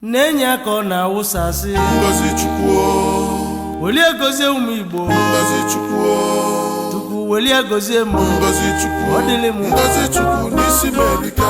Nenya kona usasi Ngozi Chukwu Welie gozie ụmụ Igbo Ngozi Chukwu Chukwu welie gozie m Ngozi Chukwu Odile m Ngozi Chukwu n'isi Amerika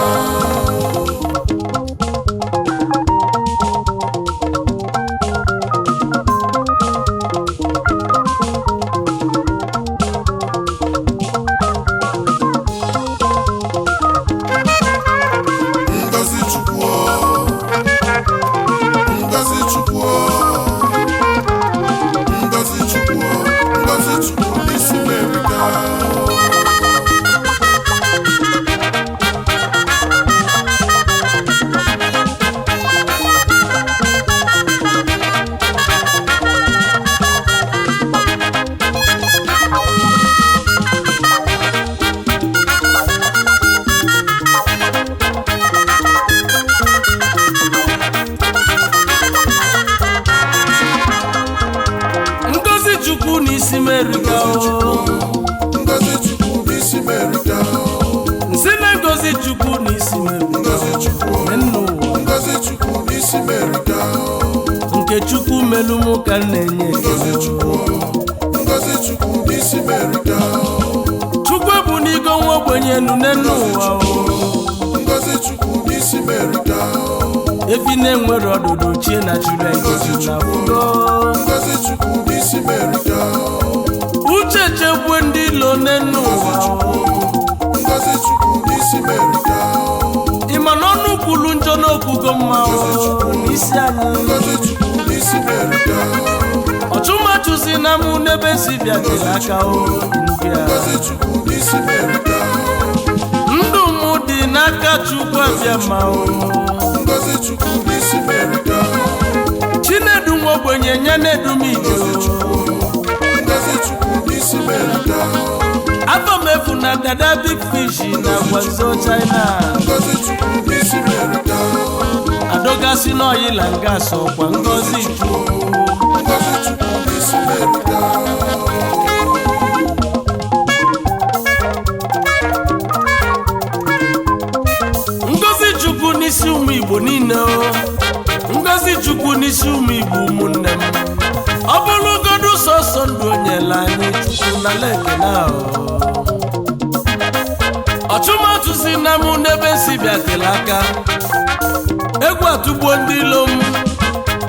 Ngozi Chukwu n'isi Amerika Nsina Ngozi Chukwu n'isi Amerika Ngozi Chukwu Ngozi Chukwu n'isi Amerika Nke Chukwu melu m ka na-enye Ngozi Chukwu n'isi Amerika Chukwu bụ n'igo nwa ogbenye nne n'ụwa Ngozi Chukwu n'isi Amerika Efi na-enwere ọdụdụ chie na children Ngozi Chukwu n'isi Amerika Uche chekwe ndị ilo n'enu ụwa Ngozi Chukwu n'isi Amerika Ịma na ọnụ kwulu njọ n'okwugo mma n'isi anyị Ngozi Chukwu n'isi Amerika Ọchụmachụzi na mụ n'ebe si bịatere aka Ngozi Chukwu n'isi Amerika Ndụ mụ dị n'aka Chukwu abịa ma Ngozi Chukwu n'isi Amerika Chinedu nwa ogbenye nye na-edu m ije Ngozi Chukwu n'isi Amerika Afọ m efu na dada big fish na Gwanzo China Ngozi Chukwu n'isi Amerika Adogasi n'oyila nga sọkwa Ngozi Chukwu Ngozi Chukwu n'isi Amerika Ngozi Chukwu n'isi ụmụ Igbo niile Ngozi Chukwu n'isi ụmụ Igbo ụmụnne m Ọ bụrụgodu sọsọ ndụ onyela anyị Chukwu na lekene Ọchụmatụzi na mụ n'ebe si bịatela aka Egwu atụgbuo ndị ilo m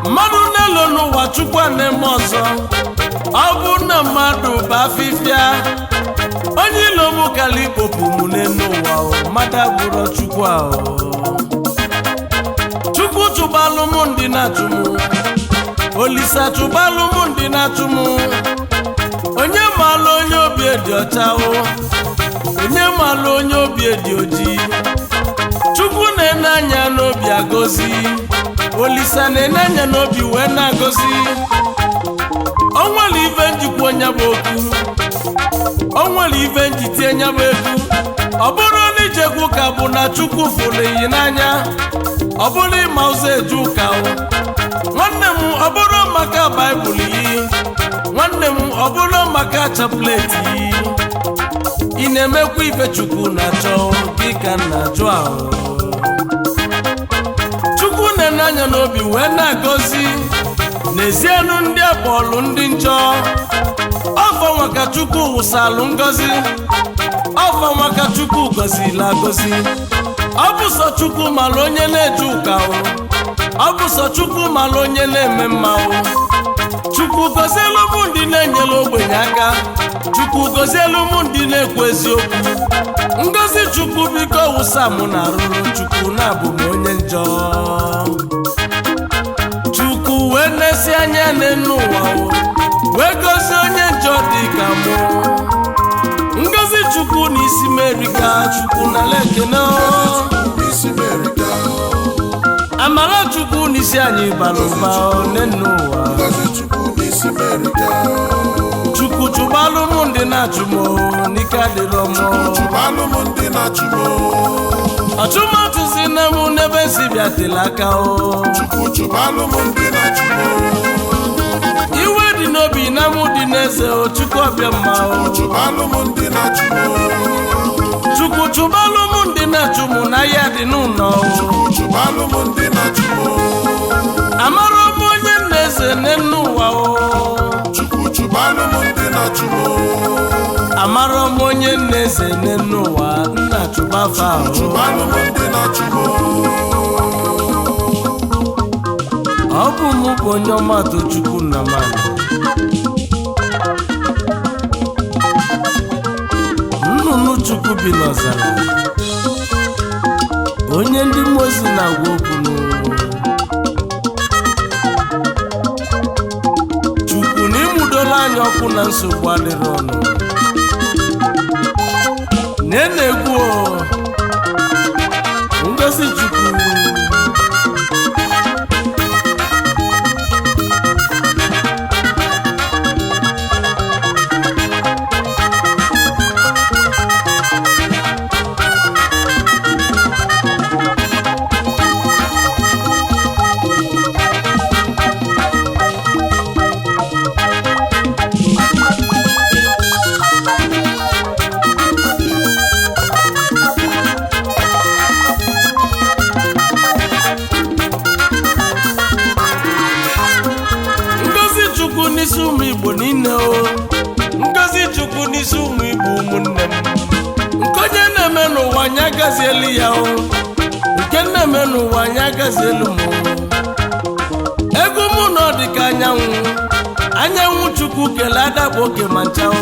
Mmadụ na-elo n'ụwa Chukwu na-eme ọzọ Ọ bụ na mmadụ bụ afịfịa Onye ilo m kala ikpopụ mụ n'elu ụwa Mmadụ abụrụ Chukwu ahụ Chukwu chụbalụ m ndị na-achụ m Olisa chụbalụ m ndị na-achụ m Onye malụ onye obi dị ọcha Onye malụ onye obi dị ojii Chukwu na-ene anya n'obi agọzi Olisa na-ene anya n'obi wee na-agọzi O nwere ife njikwa onye bụ okwu O nwere ife njiti anya bụ egwu Ọ bụrụ na ijegwu ka bụ na Chukwu fụrụ iyi n'anya Ọ bụrụ ịma ụzọ eju ụka Nwanne m ọ bụrụ maka Baịbụl yi Nwanne m ọ bụrụ maka chapleti yi Ị na-emekwa ife Chukwu na-achọ gị ka na-ajụ ahụ Chukwu na-ene anya n'obi wee na-agọzi N'ezienụ ndị akpọlụ ndị njọ Ọfọ maka Chukwu wụsalụ ngọzi Ọfọ maka Chukwu gọzila agọzi Ọ bụ sọ Chukwu malụ onye na-eje ụka Ọ bụ sọ Chukwu malụ onye na-eme mma Chukwu gọzielu m ndị na-enyere ogbenye aka Chukwu gọzielu m ndị na-ekwu eziokwu Ngozi Chukwu biko wụsa mụ na arụrụ Chukwu na-abụ m onye njọ Chukwu wee nesi anya n'elu ụwa wee gọzie onye njọ dị ka mụ Ngozi Chukwu n'isi Amerika Chukwu na lekene Amara Chukwu n'isi anyị balụba n'elu ụwa Ngozi Chukwu n'isi Amerika Chukwu chụbalụ m ndị na-achụ m n'ike adịrọ m Chụbalụ m ndị na-achụ m Ọchụmatụzi na mụ n'ebe si bịatela aka Chukwu chụbalụ m ndị na-achụ m Iwe dị n'obi na mụ dị n'eze Chukwu ọbịa mma Chụbalụ m ndị na-achụ m Chukwu chụbalụ m ndị na-achụ m na ya dị n'ụlọ Chukwu chụbalụ m ndị na-achụ m n'enu ụwa o Chukwu chụbalụ m ndị na-achụ m amara m onye na-eze n'enu ụwa nna chụbafa ahụ chụbalụ m ndị na-achụ m ọ bụ mụ bụ onye ọma Tochukwu Nnamani nnụnụ Chukwu bi n'ọzara onye ndị mmụọ ozi na-agwa okwu Chukwu na ịmụdola anya ọkụ na nsogbu adịrị ọnụ na-egwu ngozi Chukwu n'isi ụmụ Igbo niile o ngozi Chukwu n'isi ụmụ Igbo ụmụnne m nke onye na-eme n'ụwa anyị agazielu ya o nke na-eme n'ụwa anyị agazielu m ego mụ na ọ dị ka anyanwụ Chukwu kele adakpo oke ma ncha o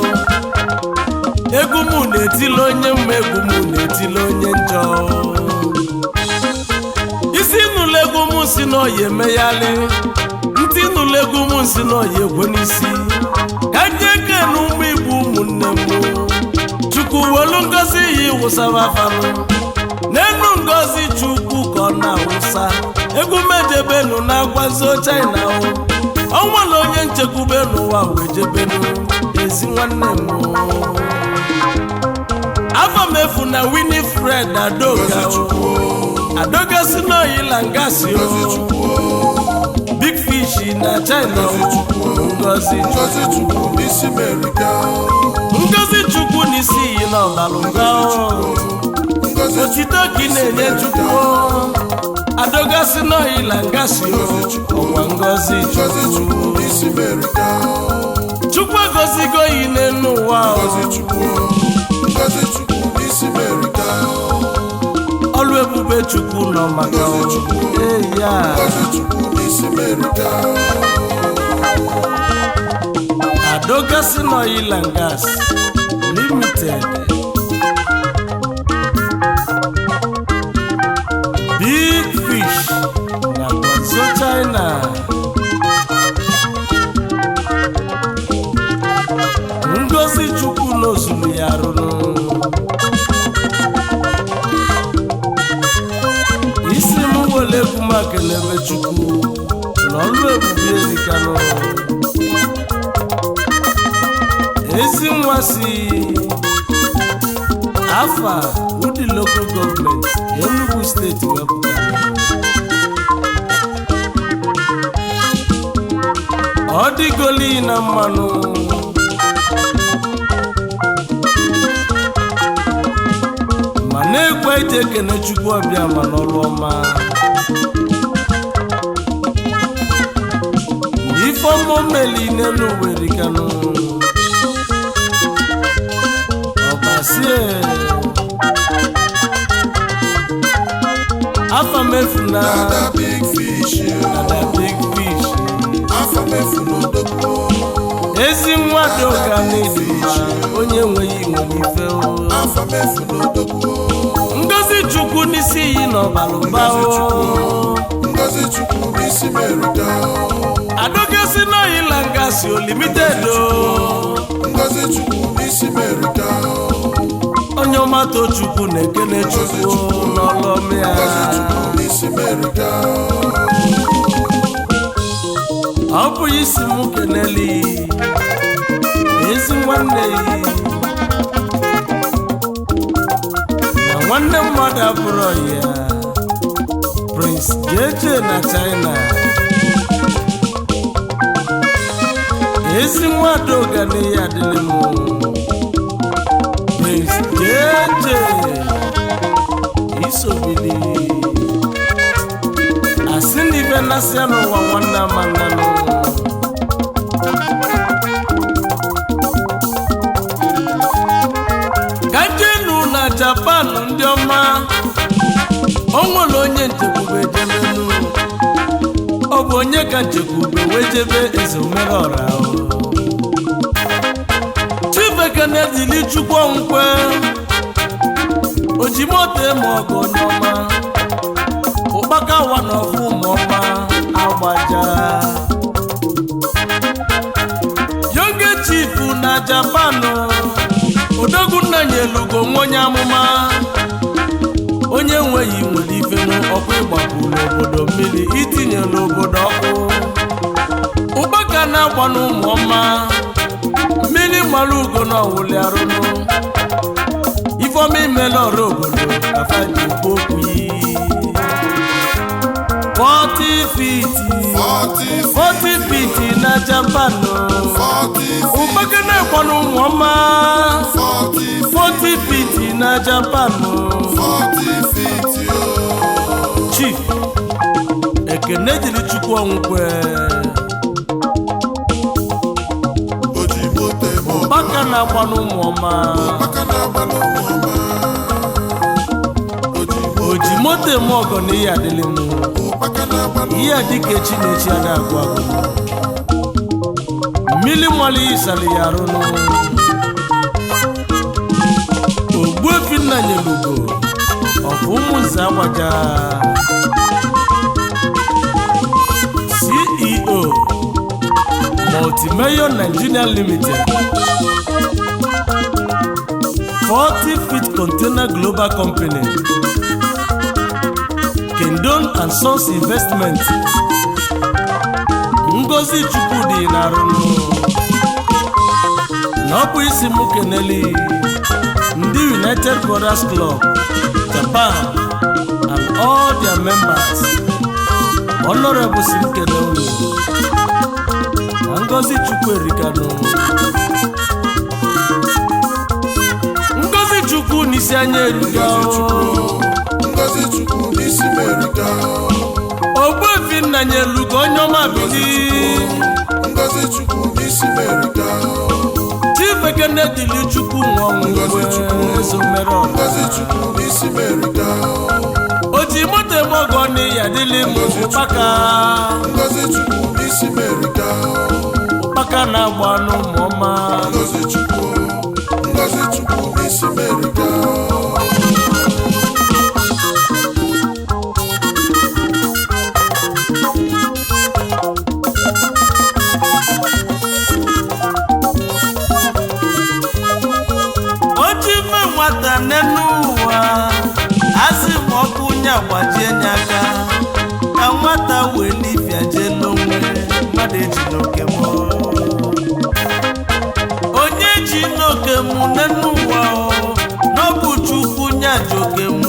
egwu mụ na-etili onye mma egwu mụ na-etili onye njọ isi nụlụ egwu mụ si na ọya emeghali ntị nụlụ egwu mụ si na ọya egwe n'isi ka nye eke na ụmụ Igbo ụmụnne m Chukwu welu ngozi iyi wụsara afanụ n'elu ngozi Chukwu ka ọ na-awụsa egwu mejebenu na-agwazi China o nwere onye nchekwube n'ụwa wee jebenu ezi nwanne m afọ m efu na Winifred Adoga si n'oyila ngasi o Big Fish na China ngozi Chukwu n'isi America ngozi Chukwu n'isi iyi na ọbalụga otito gị na-enye Chukwu Adoga si n'oyila ngasi o ọgwa ngozi Chukwu n'isi America Chukwu gozigo yi n'elu ụwa ngozi Chukwu n'isi America ọlụ ebube Chukwu nọ maka ya Chukwu n'isi America Adoga si n'oil and gas limited Big Fish na Guangzhou China ngozi Chukwu n'ozuru ya rụrụ isi m wele egwu maka n'ebe Chukwu n'ọlụ ebube erikanụ ezi nwa si afa Udi local government Enugu steeti wepụtara ọ dịgoli na mmanụ ma na-ekwe ije ekene Chukwu ọbịa ma n'ọlụ ọma ife ọmụ meli n'elu werikanụ ọbasie afa mefu na Big Fish afọ m efu n'odogwu ezi nwa Adoga n'ịdị mma onye enweghị nwere ife afọ m efu n'odogwu ngozi Chukwu n'isi iyi n'ọbalụba ngozi Chukwu n'isi America Adoga si n'oyila ngasi limited ngozi Chukwu n'isi America onye ọma Tochukwu na-ekene Chukwu n'ọlụ ya ngozi Chukwu n'isi America ọ bụ isi m keneli ezi nwanne na nwanne mmadụ abụrụ ya Prince JJ na China ezi nwa Adoga na ya adịlị m Prince JJ isobili asị na ibe nasị ya n'ụwa nwanne amananụ Japan ndị ọma o nwere onye nchekwube jebenu ọ bụ onye ka nchekwube wee jebe eze omerọra Chibekene dịli Chukwu Onkwe Ojimote ma ọgọ onye ọma ụkpaka wa n'ọfụ ụmụọma agbaja Young Chief na Japan Odogunna nyelugo onye amụma onye nweghị nwere ife n'ọkụ ịgbapụrụ obodo mmiri itinyere obodo ọkụ ụkpaka na-agba n'ụmụọma mmiri mara ugo na ọwụli arụnụ ifeọma imela ọrụ obodo kafaji okwu 40 feet na Japan ụkpaka na-agba n'ụmụọma 40 feet na Japan Chief Ekene dịrị Chukwu Onkwe ụkpaka na-agba n'ụmụọma Ojimote m ọgọ na ihe adịlị m ihe adịka Chinechi a na-agụ agụ mmiri nwale isali ya arụnụ Ogbuefi nna nyelugo ọbụ ụmụnze agbaja CEO Multimillion Nigeria Limited 40 Feet Container Global Company Kendon and Sons Investment Ngozi Chukwudi na arụnụ na ọ bụ isi mụ keneli ndị United Brothers Club Japan and all their members Honorable Simkene unu na Ngozi Chukwuerikano Ngozi Chukwu n'isi anya eriga Ngozi Chukwu n'isi merika Ogbuefi nna nyelugo onye ọma bili Ngozi Chukwu n'isi merika Chief Ekene dịli Chukwu Nwankwe Ezomerọra Ngozi Chukwu n'isi merika Ojimote m ọgọ na ya dịlị m ụkpaka Ngozi Chukwu n'isi merika ụkpaka na-agba n'ụmụọma Ngozi Chukwu n'isi merika Ojife nwata n'enu ụwa asị m ọkụ nye agbajie nye aka ka nwata wee n'ifia jee n'onwe mmadụ eji n'oke m onye ji n'oke m n'enu ụwa n'ọbụ Chukwu nye aja oke m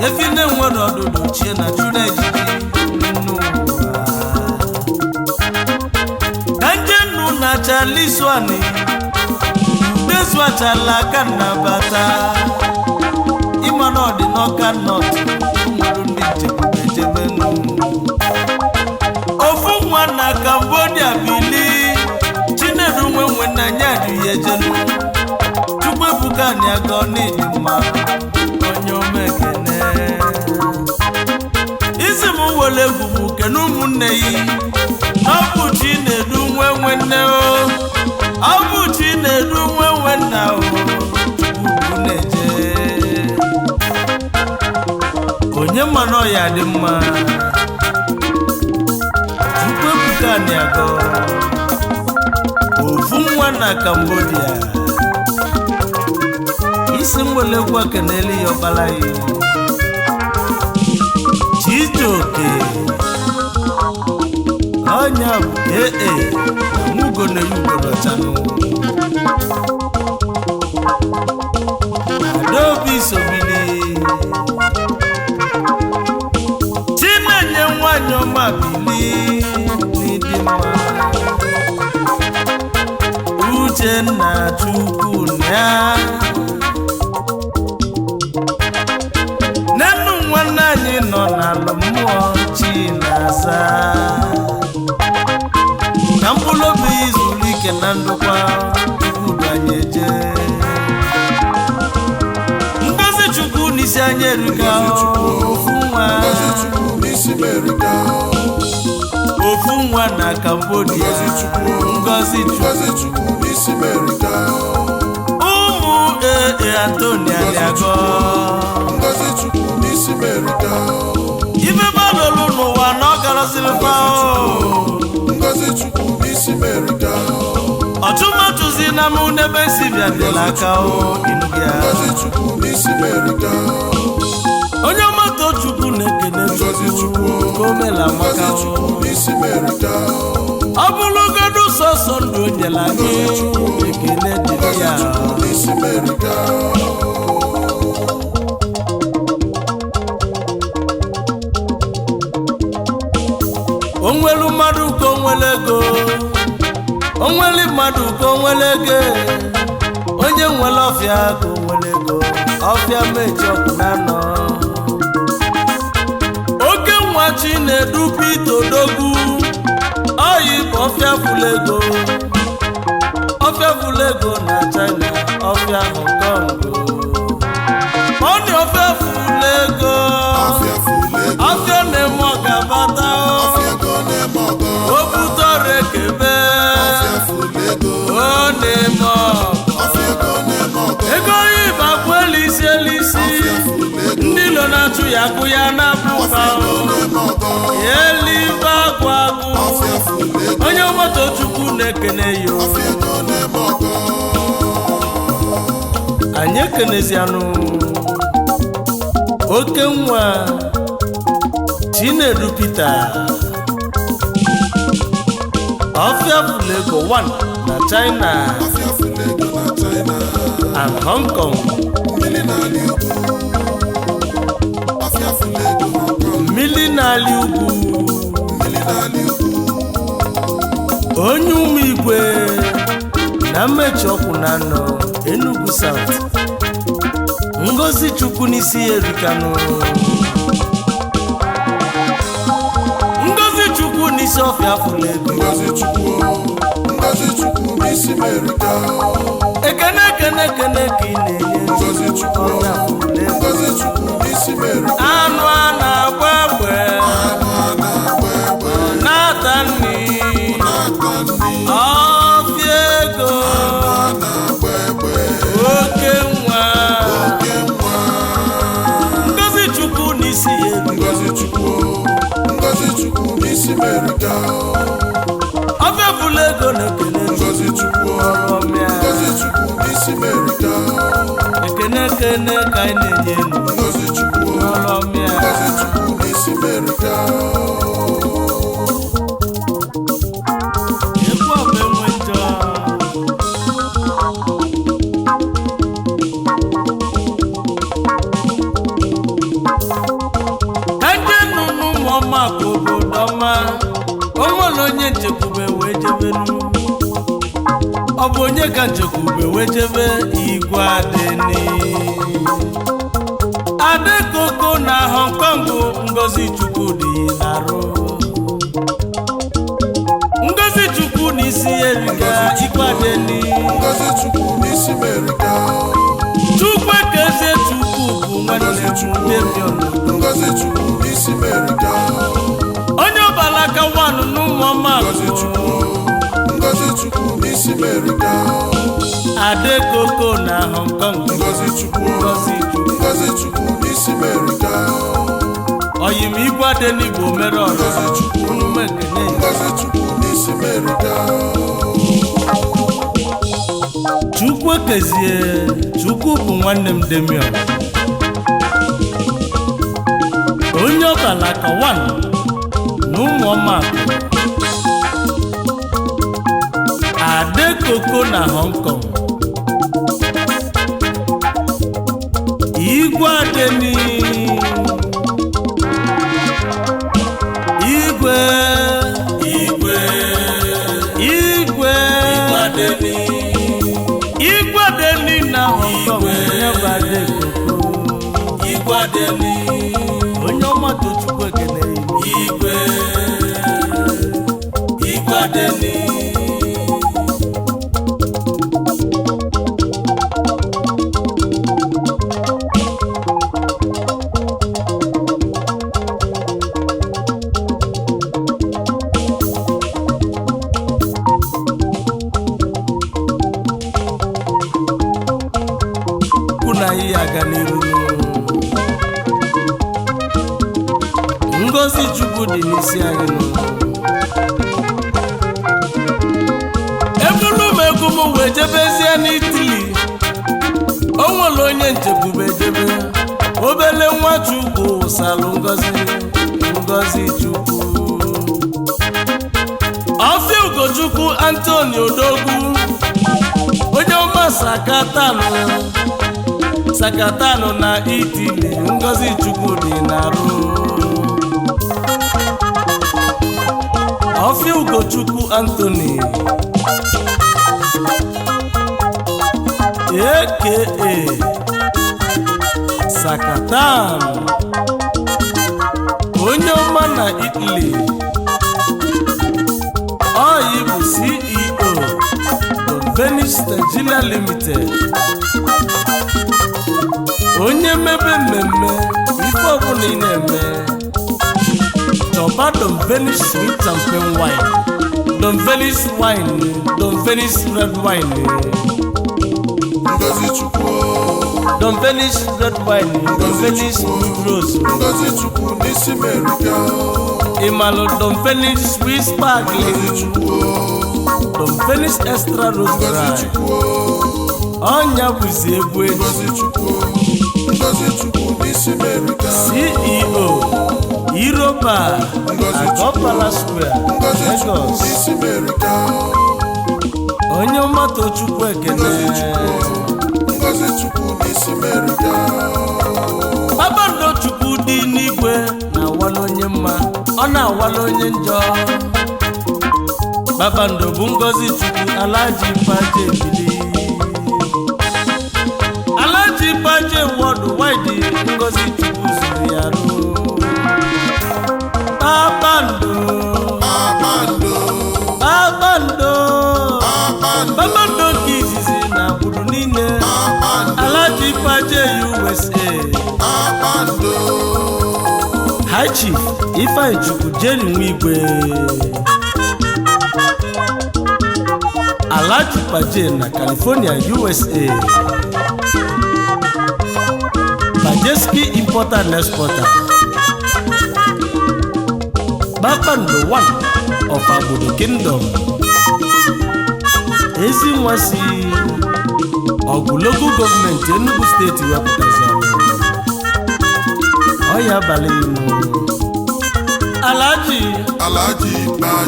efi na-enwere ọdụdụ chie na chụrụ ejiji n'enu ụwa ka njenu na chaliswani Dezuachala aka nnabata ịmana ọdị n'ọka nọtụ nwere ndị nchekwube ejebenu ofu nwa na Cambodia bili Chinedu nwenwe na nyadụ ya ejenu Chukwuebuka niaga n'ịdị mma onye omekene isi m were egwugwu kene ụmụnne yi ọ bụ Chinedu nwenwe nne ọ bụ Chinedu nwenwe nna Chukwu na-eje onye mmanụ ya dị mma Chukwuebuka niaga ofu nwa na Cambodia isi mwelegwu keneli ya ọkpala ya Chijioke ọnya bụ mugo na yugo n'ọchanụ Adaobi Sobili Chinenye nwanyị ọma bili n'ịdị mma Uchenna Chukwu na n'enu nwanne anyị nọ n'ala mmụọ Chinaza na mkpụrụ obi izuru ike na ndokwa udu anyị eje na-enye eruka ofu nwa Ngozi Chukwu n'isi merika ofu nwa na Cambodia Ngozi Chukwu Ngozi Chukwu n'isi merika ụmụ Antonia Liago Ngozi Chukwu n'isi merika ife balolu n'ụwa na ọ garọsịrị fa Ngozi Chukwu n'isi merika ọtụmatụzi na mụ n'ebe si bịadịla aka inubia Ngozi Chukwu n'isi merika onye ọmata Chukwu na-ekene Chukwu ka o mela maka Ngozi Chukwu n'isi merika ọ bụrụgodu sọsọ ndụ o nyela gị ekele dịrị ya n'isi merika o nwere mmadụ ka o nwere ego o nwere mmadụ ka o nwere ego onye nwere ọfịa ka o nwere ego ọfịa mechi ọkụ na anọ oke nwa Chinedu Peter Odogwu oyi bụ ọfịa fụlụ ego na China ọfịa Hong Kong ọ dị ọfịa fụlụ ego ọfịa na-eme ọgabata o butere ekebe ọ na-eme ego oyibo akwụ elisi ndị ilo na-achụ ya akụ ya na-apụba elibe agwụ onye moto Chukwu na-ekene ya anyị ekenezianụ oke nwa Chinedu Peter ọfịa fụlụ ego 1 na China and Hong Kong mmili n'ala ugwu onye ụmụ igwe na mmechi ọkwụ na anọ Enugu South Ngozi Chukwu n'isi erikanụ Ngozi Chukwu n'isi ọfịa fụlụ ego Ngozi Chukwu n'isi merika ekene ka ị na-enye Ngozi Chukwu n'isi merika anụ a na-agba egbe na-ata nri ọfịa ego oke nwa Ngozi Chukwu n'isi ya Ngozi Chukwu n'isi merika ọfịa fụlụ ego na-ekene Ngozi Chukwu n'isi merika ekene ka ị na-enye Ngozi Chukwu n'isi merika ekwu ọbụ enwe njọ ndị nụnụ ụmụọma ka obodo ọma onwere onye nchekwube wee jebenu ọ bụ onye ka nchekwube wee jebe Igwe Adekoko na Hong Kong Ngozi Chukwu dị n'arụ Ngozi Chukwu n'isi erika Igwe Adeni Ngozi Chukwu n'isi merika Chukwu ekezie Chukwu bụ nwanne Demion Ngozi Chukwu n'isi merika onye ọbalaka nwanụ n'ụmụọma Ngozi Chukwu n'isi merika Adekoko na Hong Kong Ngozi Chukwu n'isi merika oyim Igwe Adeni bụ mere ọrụ unu ekene Ngozi Chukwu n'isi merika Chukwu ekezie Chukwu bụ nwanne m Demion onye ọbalaka nwanụ na ụmụọma Adekoko na Hong Kong Igwe Adeni Igwe Adeni Igwe Adeni na Hong Kong onye bụ Adekoko Igwe Adeni onye ọmata Chukwu ekene Igwe Adeni chukwu dị n'isi anyị ebulu m ego m wee jebezie n'Itali o nwere onye nchekwube jebe obele nwa chukwu salụ ngozi chukwu Ọfịa Ugochukwu Anthony Odogwu onye ọma Sakatano na Itali ngozi chukwu dị n'arụ Ọfịa Ugochukwu Anthony aka Sakatano onye ọma na Italy Oyi bụ CEO of Venice Nigeria Limited onye mebe mmemme ife ọbụla ị na-eme chọba Don Venice sweet champagne wine Don Venice wine Don Venice red wine Ngozi Chukwu Don Venice red wine Don Venice rose Ngozi Chukwu n'isi America Imalo Don Venice sweet sparkling Don Venice extra rose dry Onya bụzi egwu Ngozi Chukwu n'isi America CEO Europa Agopala Square Lagos n'isi America onye ọmata Chukwu ekene Ngozi Chukwu n'isi America Kpakpando Chukwu dị n'igwe na-awala onye mma ọ na-awala onye njọ Kpakpando bụ Ngozi Chukwu Alhaji Paje Ebili Alhaji Paje worldwide Ngozi Chukwu zuru ya rụ Kpakpando nke izizi na agbụrụ niile Alhaji Paje USA High Chief Ifeanyi Chukwu Jerry Nwigwe Alhaji Paje na California USA Pajeski Importer and Exporter Kpakpando 1 of Agbodo Kingdom ezi nwa si Ogologo gọọmenti Enugu steeti wepụtazịrị ọya abalị Alhaji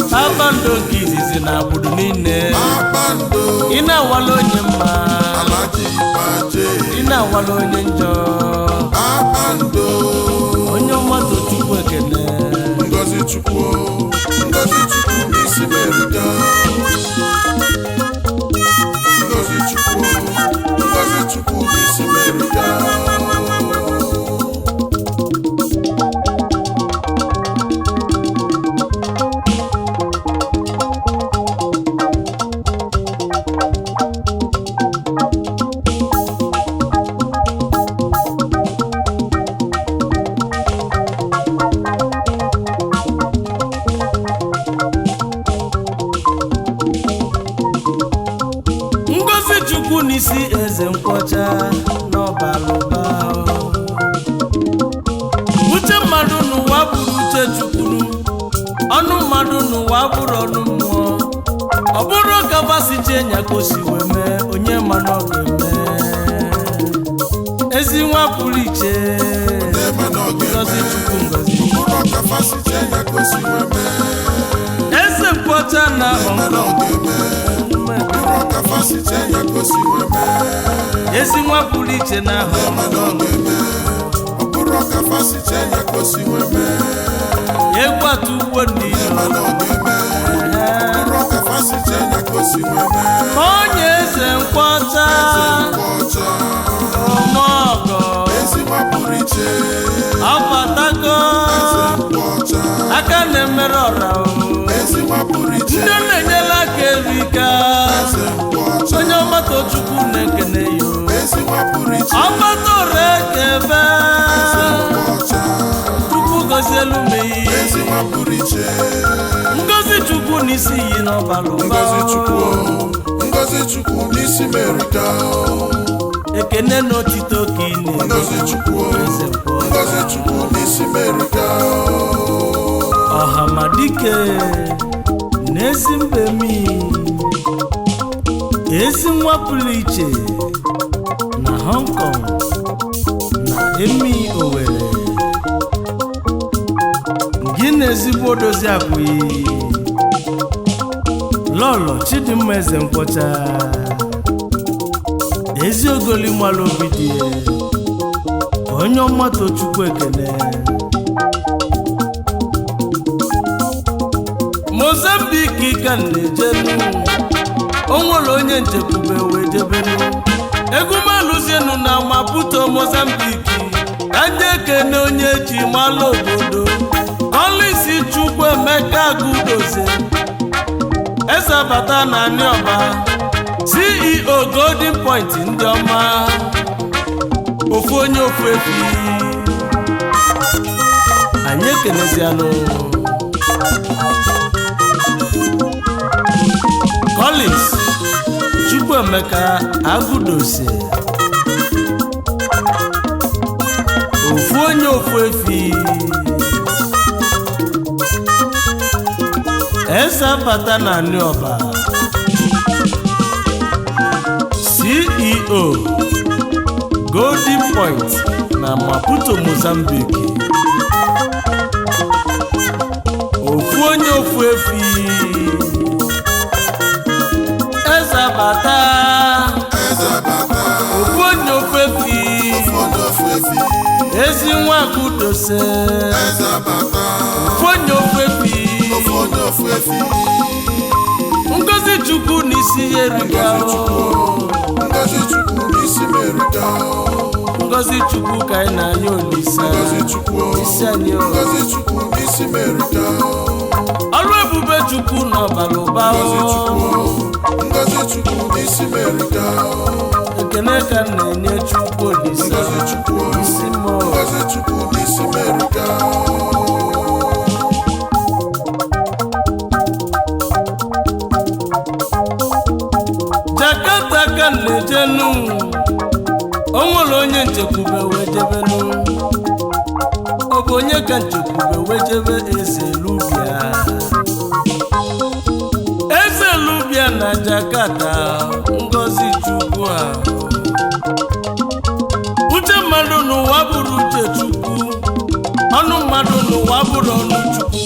Kpakpando nke izizi na agbụrụ niile ị na-awala onye mma ị na-awala onye njọ onye ọmata Chukwu ekene Ngozi Chukwu n'isi America Ngozi Chukwu n'isi America n'isi eze nkwọcha n'ọbalụba uche mmadụ n'ụwa bụrụ uche Chukwu ọnụ mmadụ n'ụwa bụrụ ọnụ mmụọ ọ bụrụ gabasiche nya ka o si wee mee onye mana ọ ga-eme ezi nwa pụrụ iche Ngozi Chukwu eze nkwọcha na ezi nwa pụrụ iche na egwu atụ ugbo ndị onye eze nkwọcha ọmọgọ ọbatago aka na-emere ọra ndị na-enyela aka erika onye ọmata Chukwu na-ekene ya ọgbata ọra ekebe Chukwu gozielu meyi Ngozi Chukwu n'isi iyi n'ọbalụba Ngozi Chukwu n'isi America ekene n'otito ka ị na-eze Ngozi Chukwu n'isi America ọhamadike n'ezi mbemi ezi nwa pụrụ iche na Hong Kong na Emi Owerri gị na ezigbo dozi abụghị Lọlọ Chidimma Eze Nkwọcha ezi ogoli nwala obi dị onye ọma Tochukwu ekene Mozambique ka na-ejenu onwere onye nchekwube wee jebenu egwumalụzienu na Maputo Mozambique ka ndị ekene onye ji malụ obodo Collins Chukwuemeka Agudozie eze abata na Aniọba CEO Golden Point ndị ọma ofu onye ofu efi anyị ekenezianụ Collins Chukwuemeka Agudozie ofu onye ofu efi eze abata na Aniọba CEO Golden Point na Maputo Mozambique ofu onye ofu efi eze abata ofu onye ofu efi ezi nwa Agudozie ofu onye ofu efi Ngozi Chukwu n'isi eriga Ngozi Chukwu ka anyị na-anya Olisa isi anyị ọrụ ebube Chukwu n'ọbalụba ekene ka na-enye Chukwu Olisa isi mmụọ Jakarta ka na-ejenu onwere onye nchekwube wee jebenu ọ bụ onye ka nchekwube wee jebe Eze Lubia na Jakarta Ngozi Chukwu uche mmadụ n'ụwa bụrụ uche Chukwu ọnụ mmadụ n'ụwa bụrụ ọnụ Chukwu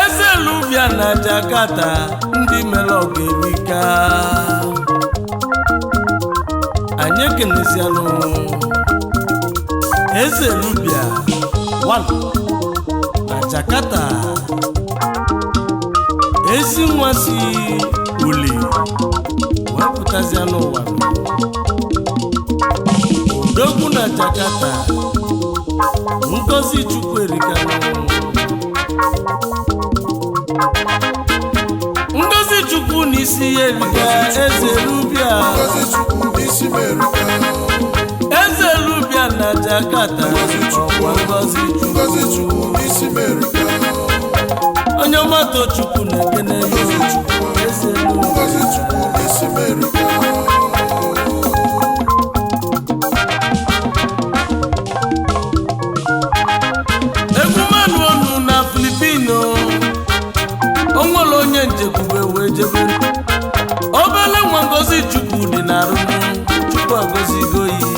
Eze Lubia na Jakarta ndị mere ọga-erika anyị ekenezianụ Eze Lubia 1 na Jakarta ezi nwa si uli wepụtazianụ ụwa odogwu na Jakarta Ngozi Chukwu erika Ngozi Chukwu n'isi eriga Eze Lubia Eze Lubia na Jakarta ọkwa Ngozi Chukwu onye ọma Tochukwu na-ekene Eze Lubia egwumanụ ọnụ na Filipino onwere onye nchekwube wee jebe obele nwa Ngozi Chukwu dị n'arụ Chukwu agọzigo yi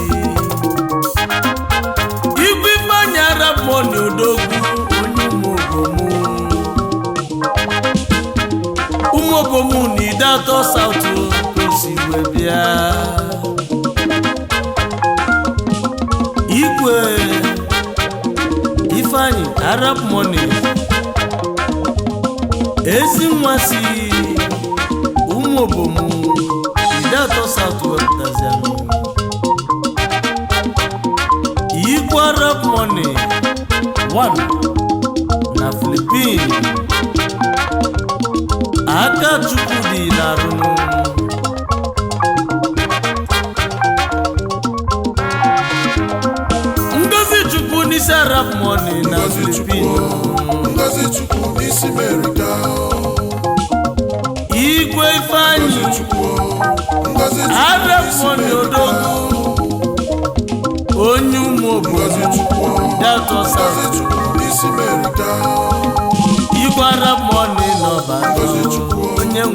igwe Ifeanyi Arab Money odogwu onye ụmụobomu na Idatọ South osi wee bịa igwe Ifeanyi Arab Money ezi nwa si ụmụobomu Idatọ South wepụtazianụ igwe Arab Money 1 na Philippines aka Chukwu dị n'arụ Ngozi Chukwu n'isi Arab Money na Philippines igwe Ifeanyi Arab Money odogwu onye ụmụ obodo Idatọ South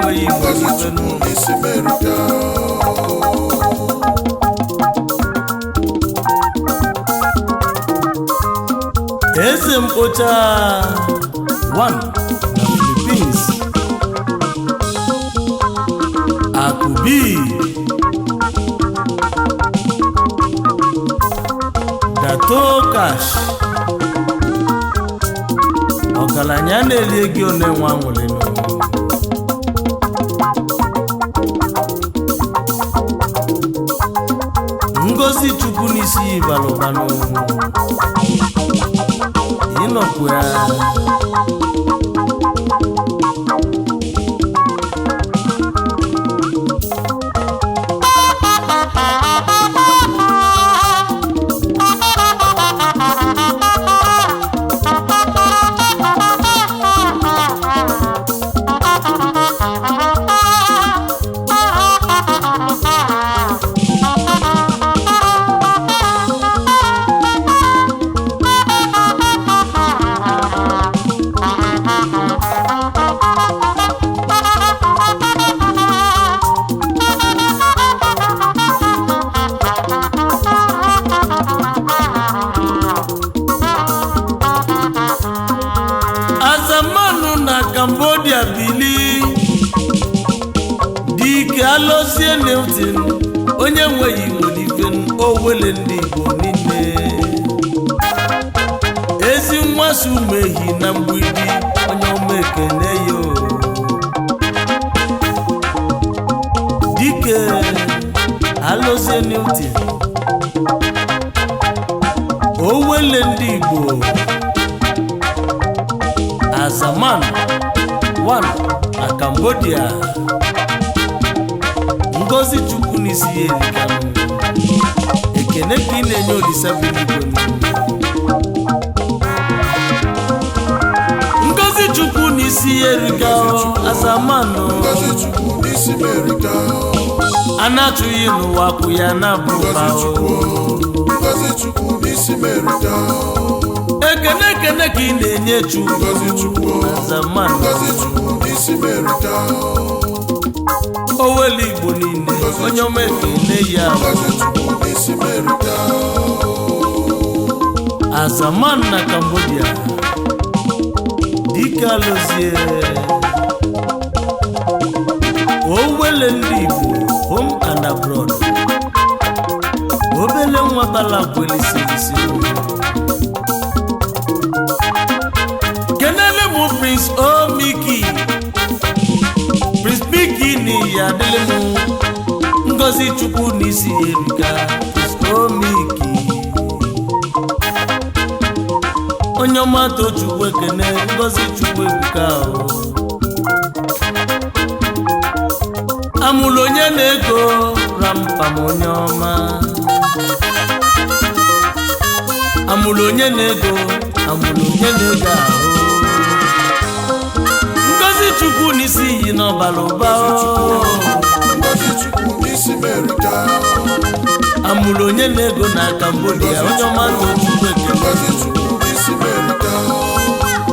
enweghị Ngozi ife Chukwu n'isi merika. eze mkpocha 1 na Philippines Akubi Dato Cash ọgaranya na-eli ego one nwa nwere Ngozi Chukwu n'isi balụbanụ ịnọkwu ya Cambodia bili dike alọzie Newton onye nweghị nwelifen owele ndị Igbo niile ezi nwasu mehi na mgbidi onye omekene yo dike alọzie Newton owele ndị Igbo Azaman 1 na Cambodia Ngozi Chukwu n'isi erika ekene ka ị na-enye Olisa Biligo Ngozi Chukwu n'isi erika Azaman Ngozi Chukwu n'isi merika. anachụghị n'ụwa kwụ ya na bụba Ngozi Chukwu n'isi merika. ekene ka ị na-enye Chukwu Azaman Ngozi Chukwu n'isi merika. owele Igbo niile onye ọma ekene ya Ngozi Chukwu n'isi merika. Azaman na Cambodia dike alụzie owele ndị Igbo home and abroad obele nwa bala kwelisilisi kenele mụ Prince Omiki Prince Bigi ni ya dele mụ Ngozi Chukwu n'isi erika Prince Omiki onye ọma Tochukwu ekene Ngozi Chukwu ebuka amụlụ onye na-ego rampam onye ọma amụlụ onye na-ego ahụ Ngozi Chukwu n'isi iyi n'ọbara ụba Ngozi Chukwu n'isi merika. amụlụ onye na-ego na Cambodia onye ọma Tochukwu ekene Ngozi Chukwu n'isi merika.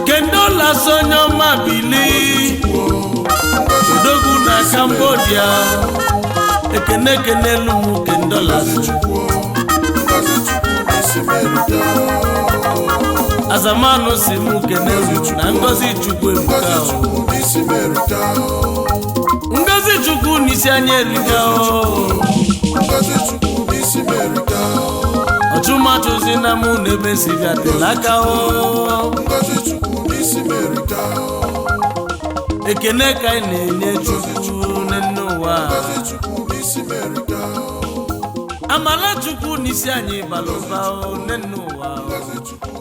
Kendola onye ọma bili Odogwu na Cambodia ekene kenelu mụ Kendola Ngozi Chukwu n'isi merika. Azaman si mụ kenelu na Ngozi Chukwu ebuka Ngozi Chukwu n'isi merika. Ngozi Chukwu n'isi anya erika Ngozi Chukwu n'isi merika. ọchụmachụzi na mụ na ebe si gatela aka Ngozi Chukwu n'isi merika. ekene ka anyị na-enye Chukwu n'enne ụwa Ngozi Chukwu n'isi merika. amala Chukwu n'isi anyị balụba n'enne ụwa Ngozi Chukwu